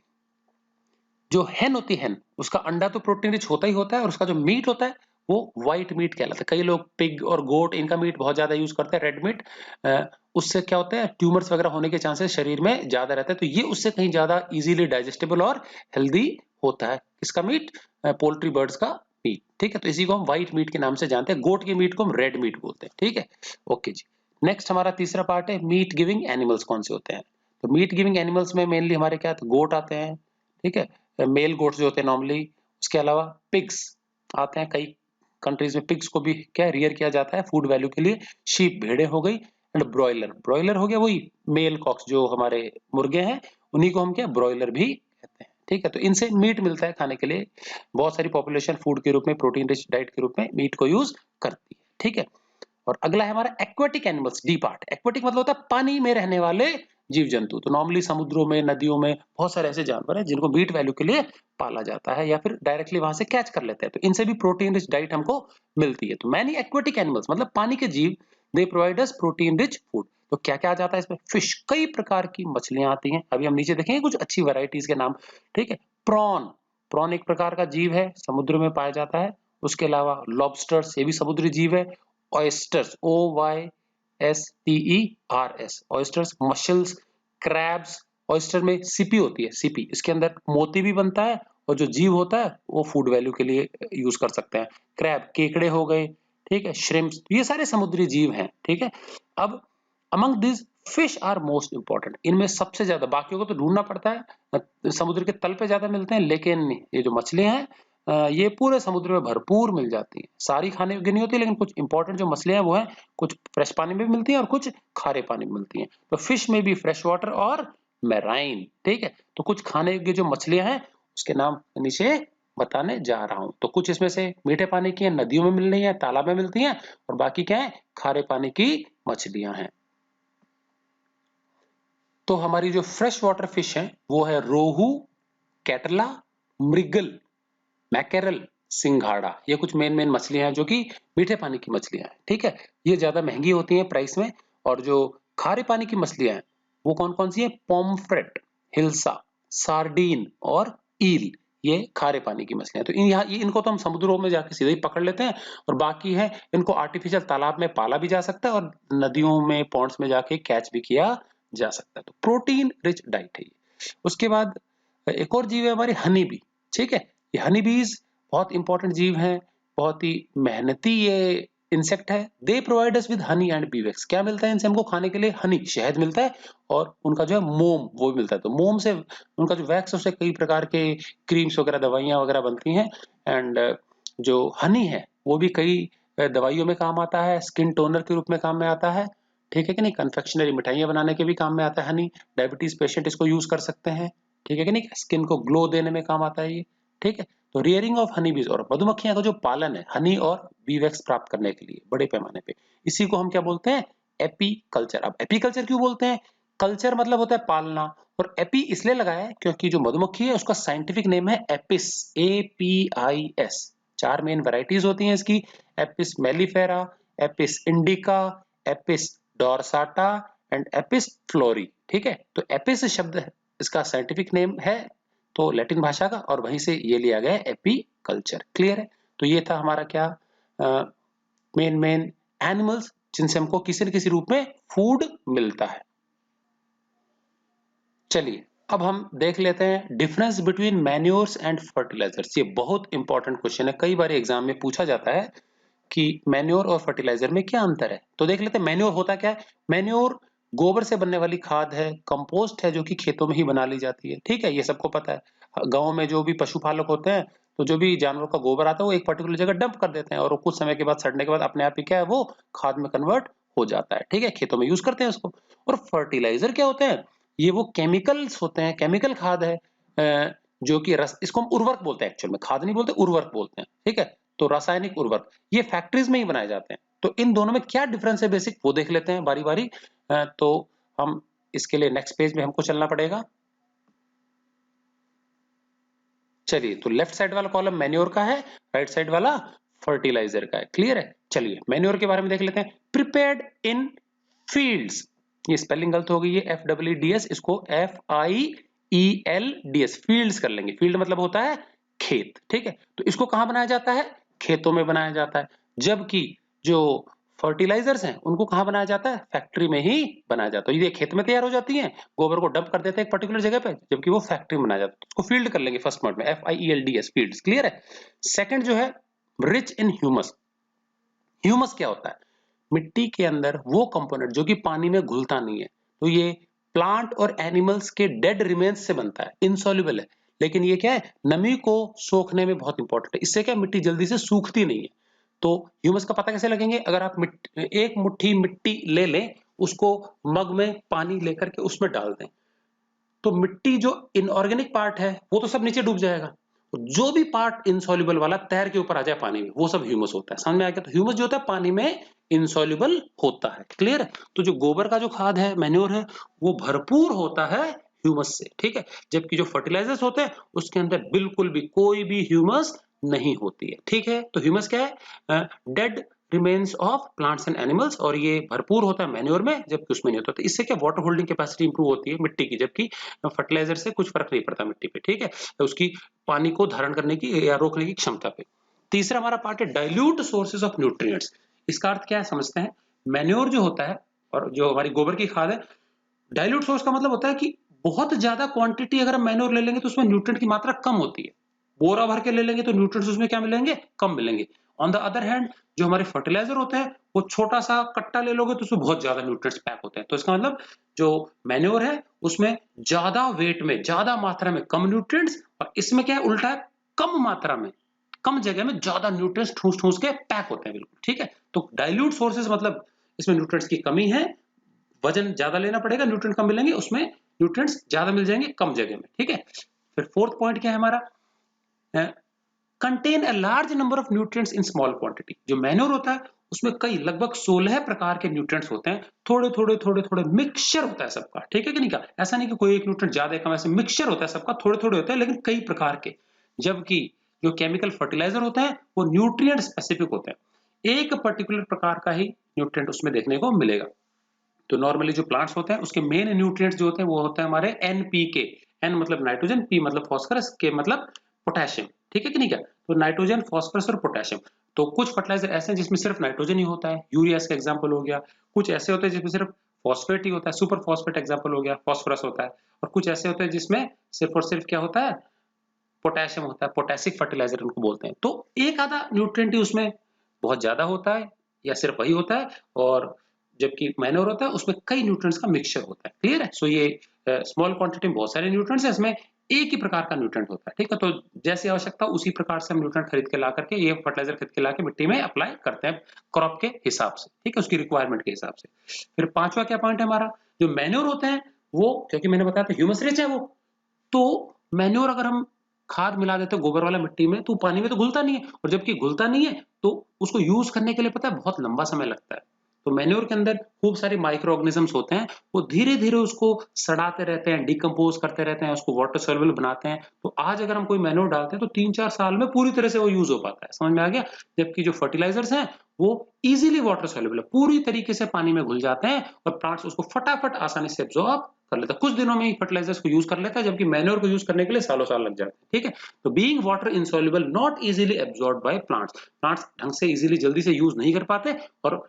[SPEAKER 1] जो हेन होती है, उसका अंडा तो प्रोटीन रिच होता ही होता है, और उसका जो मीट होता है वो व्हाइट मीट कहलाता है। कई लोग पिग और गोट इनका मीट बहुत ज्यादा यूज करते हैं, रेड मीट। उससे क्या होता है, ट्यूमर्स वगैरह होने के चांसेस शरीर में ज्यादा रहते हैं, तो ये उससे कहीं ज्यादा इजीली डाइजेस्टेबल और हेल्दी होता है। इसका मीट, पोल्ट्री बर्ड्स का मीट, ठीक है। तो इसी को हम व्हाइट मीट के नाम से जानते हैं, गोट के मीट को हम रेड मीट बोलते हैं, ठीक है। ओके जी। नेक्स्ट हमारा तीसरा पार्ट है मीट गिविंग एनिमल्स कौन से होते हैं। तो मीट गिविंग एनिमल्स में मेनली हमारे क्या, गोट आते हैं, ठीक है, मेल गोट्स जो होते हैं नॉर्मली। उसके अलावा पिग्स आते हैं, कई कंट्रीज में पिग्स को भी क्या रियर किया जाता है फूड वैल्यू के लिए। शीप, भेड़े हो गई, एंड ब्रॉयलर, ब्रॉयलर हो गया वही मेल कॉक्स जो हमारे मुर्गे हैं, उन्हीं को हम क्या ब्रॉयलर भी कहते हैं, ठीक है। तो इनसे मीट मिलता है खाने के लिए। बहुत सारी पॉपुलेशन फूड के रूप में, प्रोटीन रिच डाइट के रूप में मीट को यूज करती है, ठीक है। और अगला है हमारा aquatic animals, D part. Aquatic मतलब होता है पानी में रहने वाले जीव जंतु। तो नॉर्मली समुद्रों में, नदियों में बहुत सारे ऐसे जानवर हैं जिनको मीट वैल्यू के लिए पाला जाता है या फिर डायरेक्टली वहां से कैच कर लेते हैं, तो इनसे भी प्रोटीन रिच डाइट हमको मिलती है। तो मैनी एक्वेटिक एनिमल्स मतलब पानी के जीव, दे प्रोवाइड अस प्रोटीन रिच फूड। तो क्या क्या आ जाता है इसमें, फिश, कई प्रकार की मछलियां आती हैं, अभी हम नीचे देखेंगे कुछ अच्छी वैरायटीज के नाम, ठीक है। प्रॉन, प्रॉन एक प्रकार का जीव है, समुद्र में पाया जाता है। उसके अलावा लॉबस्टर्स, ये भी समुद्री जीव है। Oysters, OYSTERS, oysters, mussels, crabs, oyster में सीपी होती है, सीपी, इसके अंदर मोती भी बनता है, और जो जीव होता है वो फूड वैल्यू के लिए यूज कर सकते हैं। क्रैब, केकड़े हो गए, ठीक है, श्रिम्प्स, ये सारे समुद्री जीव हैं, ठीक है। अब among this fish are most important, इनमें सबसे ज्यादा, बाकियों को तो ढूंढना पड़ता है, समुद्र के तल पे ज्यादा मिलते हैं, लेकिन ये जो मछलियां हैं ये पूरे समुद्र में भरपूर मिल जाती है। सारी खाने योग्य नहीं होती, लेकिन कुछ इंपॉर्टेंट जो मछलियां हैं वो है, कुछ फ्रेश पानी में भी मिलती हैं और कुछ खारे पानी में मिलती हैं। तो फिश में भी फ्रेश वाटर और मैराइन, ठीक है। तो कुछ खाने योग्य जो मछलियां हैं उसके नाम नीचे बताने जा रहा हूं। तो कुछ इसमें से मीठे पानी की है, नदियों में मिल रही है, तालाब में मिलती हैं, और बाकी क्या है, खारे पानी की मछलियां हैं। तो हमारी जो फ्रेश वाटर फिश है वो है रोहू, कैटला, मृगल, मैकेरल, सिंघाड़ा, ये कुछ मेन मेन मछलियां हैं जो कि मीठे पानी की मछलियां हैं, ठीक है। ये ज्यादा महंगी होती हैं प्राइस में। और जो खारे पानी की मछलियां हैं वो कौन कौन सी है, पोम्फ्रेट, हिल्सा, सार्डीन और ईल, ये खारे पानी की मछलियां। तो इनको तो हम समुद्रों में जाके सीधे ही पकड़ लेते हैं, और बाकी है इनको आर्टिफिशियल तालाब में पाला भी जा सकता है, और नदियों में, पॉन्ड्स में जाके कैच भी किया जा सकता है। तो प्रोटीन रिच डाइट है ये। उसके बाद एक और जीव है हमारी हनी बी, ठीक है। ये हनी बीज बहुत इंपॉर्टेंट जीव हैं, बहुत ही मेहनती ये इंसेक्ट है। दे provide us with honey and B wax, क्या मिलता है इनसे हमको खाने के लिए, हनी, शहद मिलता है, और उनका जो है मोम वो भी मिलता है। तो मोम से उनका जो वैक्स है उससे कई प्रकार के क्रीम्स वगैरह, दवाइयां वगैरह बनती हैं। एंड जो हनी है वो भी कई दवाइयों में काम आता है, स्किन टोनर के रूप में काम में आता है, ठीक है कि नहीं, कन्फेक्शनरी मिठाइयां बनाने के भी काम में आता है हनी। डायबिटीज पेशेंट इसको यूज कर सकते हैं, ठीक है कि नहीं, स्किन को ग्लो देने में काम आता है ये, ठीक है। तो रियरिंग ऑफ हनी बीज, और मधुमक्खियां का जो पालन है हनी और बी वैक्स प्राप्त करने के लिए बड़े पैमाने पे, इसी को हम क्या बोलते हैं, एपीकल्चर। अब एपीकल्चर क्यों बोलते हैं, कल्चर मतलब होता है पालना, और एपी इसलिए लगाया है क्योंकि जो मधुमक्खी है उसका साइंटिफिक नेम है एपिस, APIS। चार मेन वैरायटीज होती हैं इसकी, Apis mellifera, Apis indica, Apis dorsata and Apis florea, ठीक है। तो एपिस शब्द इसका साइंटिफिक नेम है, तो लैटिन भाषा का, और वहीं से ये लिया गया एपीकल्चर, क्लियर है। तो ये था हमारा क्या, मेन मेन एनिमल्स जिनसे हमको किसी न किसी रूप में फूड मिलता है। चलिए अब हम देख लेते हैं difference between manures and fertilizers. ये बहुत इंपॉर्टेंट क्वेश्चन है, कई बार एग्जाम में पूछा जाता है कि मैन्योर और फर्टिलाइजर में क्या अंतर है। तो देख लेते हैं मैन्योर होता क्या है। मैन्योर गोबर से बनने वाली खाद है, कंपोस्ट है, जो कि खेतों में ही बना ली जाती है, ठीक है, ये सबको पता है। गांव में जो भी पशुपालक होते हैं तो जो भी जानवरों का गोबर आता है वो एक पर्टिकुलर जगह डंप कर देते हैं, और वो कुछ समय के बाद, सड़ने के बाद अपने आप ही क्या है वो खाद में कन्वर्ट हो जाता है, ठीक है, खेतों में यूज करते हैं उसको। और फर्टिलाइजर क्या होते हैं, ये वो केमिकल्स होते हैं, केमिकल खाद है, जो कि रस, इसको हम उर्वरक बोलते हैं, एक्चुअल में खाद नहीं बोलते, उर्वरक बोलते हैं, ठीक है। तो रासायनिक उर्वरक ये फैक्ट्रीज में ही बनाए जाते हैं। तो इन दोनों में क्या डिफरेंस है बेसिक, वो देख लेते हैं बारी बारी। तो हम इसके लिए नेक्स्ट पेज में हमको चलना पड़ेगा। चलिए, तो लेफ्ट साइड वाला कॉलम मैन्योर का है, राइट साइड वाला फर्टिलाइजर का है, क्लियर है। चलिए मैन्योर के बारे में देख लेते हैं। प्रिपेयर्ड इन फील्ड्स, ये स्पेलिंग गलत हो गई है, FEEDS, इसको FIELDS, फील्ड्स कर लेंगे। फील्ड मतलब होता है खेत, ठीक है। तो इसको कहां बनाया जाता है, खेतों में बनाया जाता है। जबकि जो फर्टिलाइजर्स हैं उनको कहाँ बनाया जाता है? फैक्ट्री में ही बनाया जाता है। ये खेत में तैयार हो जाती हैं, गोबर को डंप कर देते हैं एक पर्टिकुलर जगह पे, जबकि वो फैक्ट्री में बनाया जाता है। उसको फील्ड कर लेंगे फर्स्ट वर्ड में, FIELDS, फील्ड्स। क्लियर है? सेकंड जो है रिच इन ह्यूमस। ह्यूमस क्या होता है? मिट्टी के अंदर वो कंपोनेंट जो कि पानी में घुलता नहीं है। तो ये प्लांट और एनिमल्स के डेड रिमेन्स से बनता है, इनसॉल्युबल है। लेकिन ये क्या है? नमी को सोखने में बहुत इंपॉर्टेंट है। इससे क्या मिट्टी जल्दी से सूखती नहीं है। तो ह्यूमस का पता कैसे लगेंगे? अगर आप एक मुट्ठी मिट्टी ले लें, उसको मग में पानी लेकर के उसमें डाल दें, तो मिट्टी जो इनऑर्गेनिक पार्ट है वो तो सब नीचे डूब जाएगा। जो भी पार्ट इनसॉल्युबल वाला तैर के ऊपर आ जाए पानी में, वो सब ह्यूमस होता है। समझ में आ गया? तो ह्यूमस जो होता है पानी में इनसॉल्युबल होता है। क्लियर है? तो जो गोबर का जो खाद है, मैन्योर है, वो भरपूर होता है ह्यूमस से। ठीक है? जबकि जो फर्टिलाइजर्स होते हैं उसके अंदर बिल्कुल भी कोई भी ह्यूमस नहीं होती है। ठीक है? तो ह्यूमस क्या है? Dead remains of plants and animals, और ये भरपूर होता है मैन्योर में, जबकि उसमें नहीं होता। तो इससे क्या वाटर होल्डिंग कैपेसिटी इंप्रूव होती है मिट्टी की, जबकि फर्टिलाइजर से कुछ फर्क नहीं पड़ता मिट्टी पे। ठीक है? तो उसकी पानी को धारण करने की या रोकने की क्षमता पे। तीसरा हमारा पार्ट है डाइल्यूट सोर्सेज ऑफ न्यूट्रिएंट्स। इसका अर्थ क्या है समझते हैं। मैन्योर जो होता है और जो हमारी गोबर की खाद है, डाइल्यूट सोर्स का मतलब होता है कि बहुत ज्यादा क्वांटिटी अगर हम मैन्योर ले लेंगे तो उसमें न्यूट्रिएंट की मात्रा कम होती है। बोरा भर के ले लेंगे तो न्यूट्रिएंट्स उसमें क्या मिलेंगे? कम मिलेंगे। ऑन द अदर हैंड जो हमारे फर्टिलाइजर होते हैं, वो छोटा सा कट्टा ले लोगे तो उसमें बहुत ज्यादा न्यूट्रिएंट्स पैक होते हैं। तो इसका मतलब जो मैन्योर है उसमें ज्यादा वेट में, ज्यादा मात्रा में कम न्यूट्रिएंट्स, और इसमें क्या है? उल्टा है, कम मात्रा में कम जगह में ज्यादा न्यूट्रिएंट्स ठूस ठूस के पैक होते हैं। बिल्कुल ठीक है? तो डाइल्यूट सोर्सेज मतलब इसमें न्यूट्रिएंट्स की कमी है, वजन ज्यादा लेना पड़ेगा, न्यूट्रिएंट कम मिलेंगे, उसमें न्यूट्रिएंट्स ज्यादा मिल जाएंगे कम जगह में। ठीक है? फिर फोर्थ पॉइंट क्या है हमारा? Contain a large number of nutrients in small quantity. जो मैन्योर होता है उसमें कई लगभग 16 प्रकार के न्यूट्रिएंट्स होते हैं। थोड़े थोड़े थोड़े थोड़े मिक्सचर होता है सबका। ठीक है कि नहीं? का ऐसा नहीं कि कोई एक न्यूट्रिएंट ज्यादा कम, ऐसे मिक्सचर होता है सबका, थोड़े थोड़े होते हैं लेकिन कई प्रकार के। जबकि जो केमिकल फर्टिलाइजर होते हैं वो न्यूट्रिएंट स्पेसिफिक होते हैं, एक पर्टिकुलर प्रकार का ही न्यूट्रिएंट उसमें देखने को मिलेगा। तो नॉर्मली जो प्लांट्स होते हैं उसके मेन न्यूट्रिएंट्स जो होते हैं वो होते हैं हमारे NPK। N मतलब नाइट्रोजन, P मतलब फास्फोरस, K मतलब पोटेशियम। ठीक है कि नहीं? क्या तो नाइट्रोजन, फास्फोरस और पोटेशियम। तो कुछ फर्टिलाइजर ऐसे हैं जिसमें सिर्फ नाइट्रोजन ही होता है, यूरिया इसका एग्जांपल हो गया। कुछ ऐसे होते हैं जिसमें सिर्फ फॉस्फेट ही होता है, सुपर फॉस्फेट एग्जांपल हो गया, फास्फोरस होता है। और कुछ ऐसे होते हैं जिसमें सिर्फ और सिर्फ क्या होता है? पोटेशियम होता है, पोटेशिक फर्टिलाइजर उनको बोलते हैं। तो एक आधा न्यूट्रिएंट ही उसमें बहुत ज्यादा होता है या सिर्फ वही होता है, और जबकि मैन्योर होता है उसमें कई न्यूट्रिएंट्स का मिक्सचर होता है। क्लियर है? सो ये स्मॉल क्वांटिटी में बहुत सारे न्यूट्रिएंट्स हैं, इसमें एक ही प्रकार का न्यूट्रिएंट होता है। ठीक है? तो जैसी आवश्यकता उसी प्रकार से हम न्यूट्रिएंट खरीद के ला करके, ये फर्टिलाइजर खरीद के ला के मिट्टी में अप्लाई करते हैं क्रॉप के हिसाब से। ठीक है? उसकी रिक्वायरमेंट के हिसाब से। फिर पांचवा क्या पॉइंट है हमारा? जो मैन्योर होते हैं वो, क्योंकि मैंने बताया था ह्यूमस रिच है वो, तो मैन्योर अगर हम खाद मिला देते हैं गोबर वाला मिट्टी में तो पानी में तो घुलता नहीं है, और जबकि घुलता नहीं है तो उसको यूज करने के लिए पता है बहुत लंबा समय लगता है। तो मैन्योर के अंदर खूब सारे माइक्रो ऑर्गेनिजम्स होते हैं, वो धीरे धीरे उसको सड़ाते रहते हैं, डिकम्पोज करते रहते हैं, उसको वाटर सोल्यूबल बनाते हैं। तो आज अगर हम कोई मैन्योर डालते हैं तो 3-4 साल में पूरी तरह से वो यूज हो पाता है। समझ में आ गया? जबकि जो फर्टिलाइजर्स हैं वो इजीली वाटर सोल्यूबल है, पूरी तरीके से पानी में घुल जाते हैं और प्लांट्स उसको फटाफट आसानी से एब्जॉर्ब कर लेता है, कुछ दिनों में ही फर्टिलाइजर्स को यूज कर लेता है, जबकि मैन्योर को यूज करने के लिए सालों साल लग जाते हैं। ठीक है? तो being water insoluble, not easily absorbed by plants, plants ढंग से इजीली जल्दी से यूज नहीं कर पाते और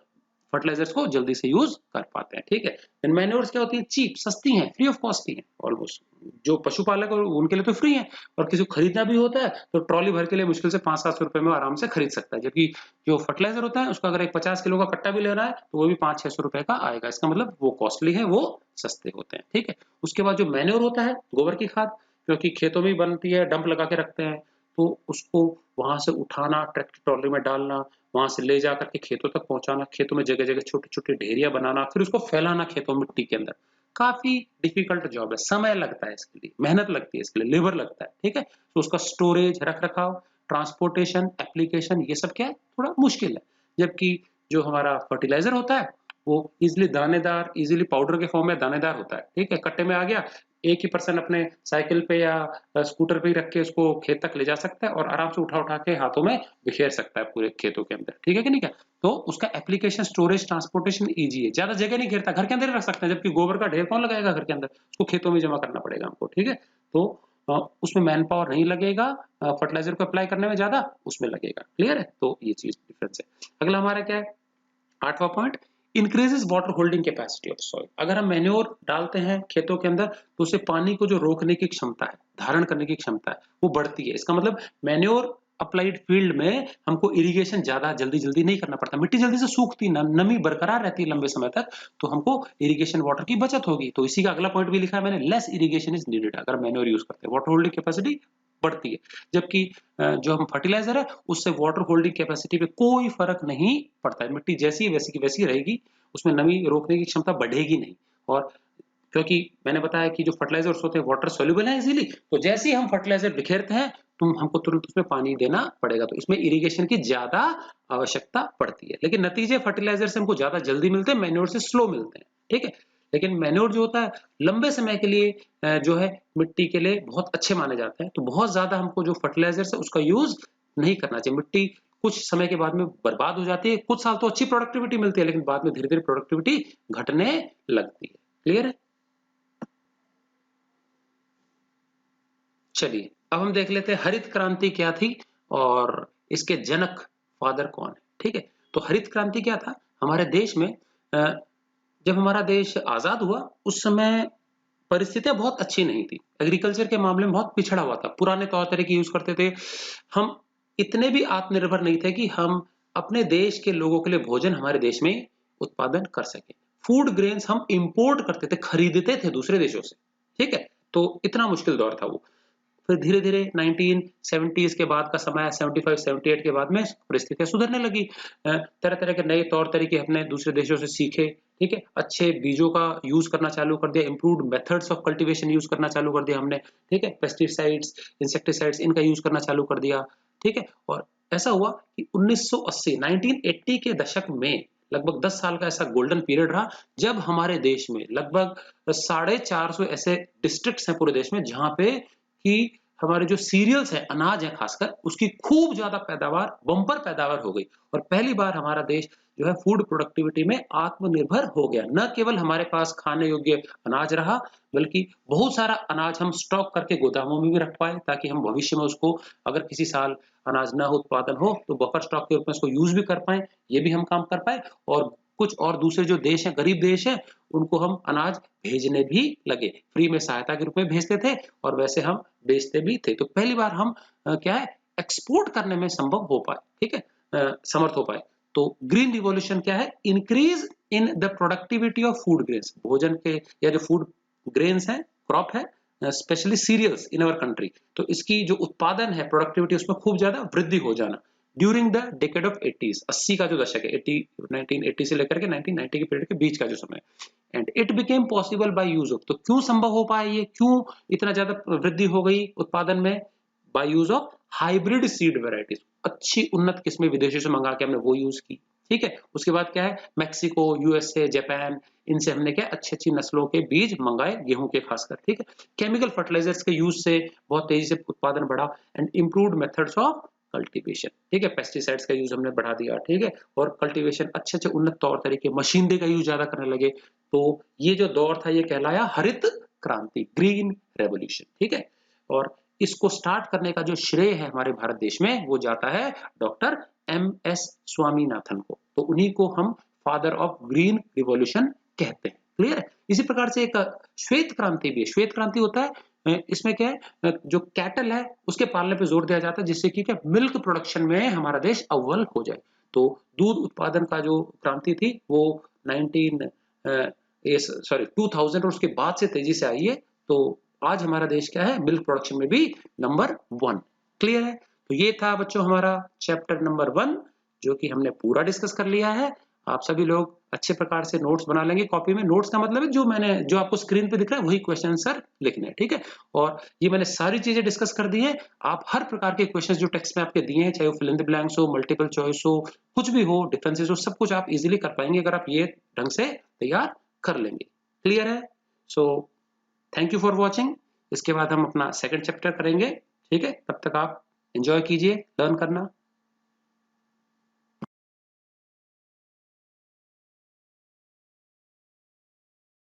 [SPEAKER 1] फर्टिलाइजर्स को जल्दी से यूज कर पाते हैं। ठीक है? देन मैन्योर्स क्या होती है? चीप, सस्ती हैं, फ्री ऑफ कॉस्ट ही है ऑलमोस्ट। जो पशुपालक है उनके लिए तो फ्री है, और किसी को खरीदना भी होता है तो ट्रॉली भर के लिए मुश्किल से 500-700 रुपए में आराम से खरीद सकता है। जबकि जो फर्टिलाइजर होता है उसका अगर एक 50 किलो का कट्टा भी लेना है तो वो भी 500-600 रुपए का आएगा। इसका मतलब वो कॉस्टली है, वो सस्ते होते हैं। ठीक है? उसके बाद जो मैन्योर होता है, गोबर की खाद, क्योंकि खेतों में ही बनती है, डंप लगा के रखते हैं, तो उसको वहां से उठाना, ट्रैक्टर ट्रॉली में डालना, वहां से ले जाकर के खेतों तक पहुंचाना, खेतों में जगह जगह छोटे छोटे ढेरिया बनाना, फिर उसको फैलाना खेतों मिट्टी के अंदर, काफी डिफिकल्ट जॉब है, समय लगता है इसके लिए, मेहनत लगती है इसके लिए, लेबर लगता है। ठीक है? तो उसका स्टोरेज, रख रखाव, ट्रांसपोर्टेशन, एप्लीकेशन, ये सब क्या है? थोड़ा मुश्किल है। जबकि जो हमारा फर्टिलाइजर होता है वो इजिली दानेदार, इजिली पाउडर के फॉर्म में दानेदार होता है। ठीक है? कट्टे में आ गया, एक ही पर्सन अपने साइकिल पे या स्कूटर पे ही रख के उसको खेत तक ले जा सकता है और आराम से उठा उठा के हाथों में बिखेर सकता है पूरे खेतों के अंदर। ठीक है कि नहीं? क्या तो उसका एप्लीकेशन, स्टोरेज, ट्रांसपोर्टेशन इजी है, ज्यादा जगह नहीं घेरता, घर के अंदर ही रख सकते हैं। जबकि गोबर का ढेर कौन लगाएगा घर के अंदर? उसको खेतों में जमा करना पड़ेगा हमको। ठीक है? तो उसमें मैन पावर नहीं लगेगा, फर्टिलाइजर को अप्लाई करने में ज्यादा उसमें लगेगा। क्लियर है? तो ये चीज डिफरेंस है। अगला हमारा क्या है? 8वां point, increases water holding capacity of soil. अगर हम मैन्योर डालते हैं खेतों के अंदर तो उससे पानी को जो रोकने की क्षमता है, धारण करने की क्षमता है, वो बढ़ती है। इसका मतलब मैन्योर अप्लाइड फील्ड में हमको इरिगेशन ज्यादा जल्दी नहीं करना पड़ता, मिट्टी जल्दी से सूखती, नमी बरकरार रहती है लंबे समय तक, तो हमको इरिगेशन वाटर की बचत होगी। तो इसी का अगला पॉइंट भी लिखा है मैंने, लेस इरिगेशन इज नीडेड। अगर मैन्योर यूज करते हैं वाटर होल्डिंग कैपेसिटी बढ़ती है, जबकि जो हम फर्टिलाइजर है उससे वाटर होल्डिंग कैपेसिटी पे कोई फर्क नहीं पड़ता है। मिट्टी जैसी वैसी की वैसी रहेगी, उसमें नमी रोकने की क्षमता बढ़ेगी नहीं। और क्योंकि मैंने बताया कि जो फर्टिलाइजर्स होते हैं वाटर सोल्यूबल है इजीली, तो जैसे ही हम फर्टिलाइजर बिखेरते हैं तो हमको तुरंत उसमें पानी देना पड़ेगा, तो इसमें इरिगेशन की ज्यादा आवश्यकता पड़ती है। लेकिन नतीजे फर्टिलाइजर से हमको ज्यादा जल्दी मिलते हैं, मैन्योर से स्लो मिलते हैं, ठीक है। लेकिन मैन्योर जो होता है लंबे समय के लिए जो है मिट्टी के लिए बहुत अच्छे माने जाते हैं, तो बहुत ज्यादा हमको जो फर्टिलाइजर है उसका यूज नहीं करना चाहिए। मिट्टी कुछ समय के बाद में बर्बाद हो जाती है, कुछ साल तो अच्छी प्रोडक्टिविटी मिलती है, लेकिन बाद में धीरे धीरे प्रोडक्टिविटी घटने लगती है। क्लियर है? चलिए अब हम देख लेते हैं हरित क्रांति क्या थी और इसके जनक फादर कौन है। ठीक है, तो हरित क्रांति क्या था हमारे देश में? जब हमारा देश आजाद हुआ उस समय परिस्थितियां बहुत अच्छी नहीं थी, एग्रीकल्चर के मामले में बहुत पिछड़ा हुआ था, पुराने तौर तरीके यूज करते थे। हम इतने भी आत्मनिर्भर नहीं थे कि हम अपने देश के लोगों के लिए भोजन हमारे देश में उत्पादन कर सके। फूड ग्रेन्स हम इंपोर्ट करते थे, खरीदते थे दूसरे देशों से। ठीक है, तो इतना मुश्किल दौर था वो। फिर धीरे धीरे 1970s के बाद का समय, 75-78 के बाद में परिस्थितियां सुधरने लगी। तरह तरह के नए तौर तरीके अपने दूसरे देशों से सीखे। ठीक है, अच्छे बीजों का यूज करना चालू कर दिया, improved methods of cultivation use करना चालू कर दिया हमने। ठीक है, पेस्टिसाइड्स, इंसेक्टिसाइड्स इनका यूज करना चालू कर दिया। ठीक है, और ऐसा हुआ कि 1980 के दशक में लगभग 10 साल का ऐसा गोल्डन पीरियड रहा, जब हमारे देश में लगभग 450 ऐसे डिस्ट्रिक्ट्स हैं पूरे देश में जहां पे कि हमारे जो सीरियल्स है, अनाज है खासकर, उसकी खूब ज्यादा पैदावार, बम्पर पैदावार हो गई। और पहली बार हमारा देश जो है फूड प्रोडक्टिविटी में आत्मनिर्भर हो गया। न केवल हमारे पास खाने योग्य अनाज रहा, बल्कि बहुत सारा अनाज हम स्टॉक करके गोदामों में भी रख पाए, ताकि हम भविष्य में उसको, अगर किसी साल अनाज न उत्पादन हो तो बफर स्टॉक के रूप में उसको यूज भी कर पाए, ये भी हम काम कर पाए। और कुछ और दूसरे जो देश हैं, गरीब देश हैं, उनको हम अनाज भेजने भी लगे, फ्री में सहायता के रूप में भेजते थे और वैसे हम बेचते भी थे। तो पहली बार हम क्या है, एक्सपोर्ट करने में संभव हो पाए। ठीक है, समर्थ हो पाए। तो ग्रीन रिवॉल्यूशन क्या है? Increase in the productivity of food grains, भोजन के या जो फूड ग्रेन्स है, क्रॉप है, specially cereals in our country, तो इसकी जो उत्पादन है, प्रोडक्टिविटी, उसमें खूब ज्यादा वृद्धि हो जाना during the decade of 80s, 80 का जो दशक है, 1980 से लेकर के 1990 के पीरियड के बीच का जो समय, and it became possible by use of. तो क्यों संभव हो पाया ये, क्यों इतना ज्यादा वृद्धि हो गई उत्पादन में? By use of hybrid seed varieties, अच्छी उन्नत किस्में विदेशों से मंगा के हमने वो यूज की। ठीक है, उसके बाद क्या है, मैक्सिको, यूएसए, जापान, इनसे हमने क्या अच्छी अच्छी नस्लों के बीज मंगाए, गेहूं के खासकर। ठीक है, केमिकल फर्टिलाइजर्स के यूज से बहुत तेजी से उत्पादन बढ़ा, and improved methods of cultivation. ठीक है, पेस्टिसाइड्स का यूज हमने बढ़ा दिया। ठीक है, और कल्टीवेशन अच्छे अच्छे उन्नत तौर तरीके, मशीनरी का यूज ज्यादा करने लगे। तो ये जो दौर था ये कहलाया हरित क्रांति, ग्रीन रेवोल्यूशन। ठीक है, और इसको स्टार्ट करने का जो श्रेय है हमारे भारत देश में, वो जाता है डॉक्टर एम.एस. स्वामीनाथन को। तो उन्हीं को हम फादर ऑफ ग्रीन रिवॉल्यूशन कहते हैं। क्लियर है? इसी प्रकार से एक श्वेत क्रांति भी है। श्वेत क्रांति होता है, इसमें क्या है, जो कैटल है उसके पालने पे जोर दिया जाता है, जिससे कि क्या मिल्क प्रोडक्शन में हमारा देश अव्वल हो जाए। तो दूध उत्पादन का जो क्रांति थी वो 2000 और उसके बाद से तेजी से आई है। तो आज हमारा देश क्या है, मिल्क प्रोडक्शन में भी नंबर 1। क्लियर है? तो ये था बच्चों हमारा चैप्टर नंबर 1, जो कि हमने पूरा डिस्कस कर लिया है। आप सभी लोग अच्छे प्रकार से नोट्स बना लेंगे कॉपी में। नोट्स का मतलब है जो आपको स्क्रीन पे दिख रहा है वही क्वेश्चन आंसर लिखने हैं। ठीक है, और ये मैंने सारी चीजें डिस्कस कर दी है। आप हर प्रकार के क्वेश्चन जो टेक्स्ट में आपके दिए हैं, चाहे वो फिल इन द ब्लैंक्स हो, मल्टीपल चॉइस हो, कुछ भी हो, डिफरेंसेस हो, सब कुछ आप इजीली कर पाएंगे अगर आप ये ढंग से तैयार कर लेंगे। क्लियर है? So thank you for watching. इसके बाद हम अपना सेकंड चैप्टर करेंगे। ठीक है, तब तक आप एंजॉय कीजिए लर्न करना।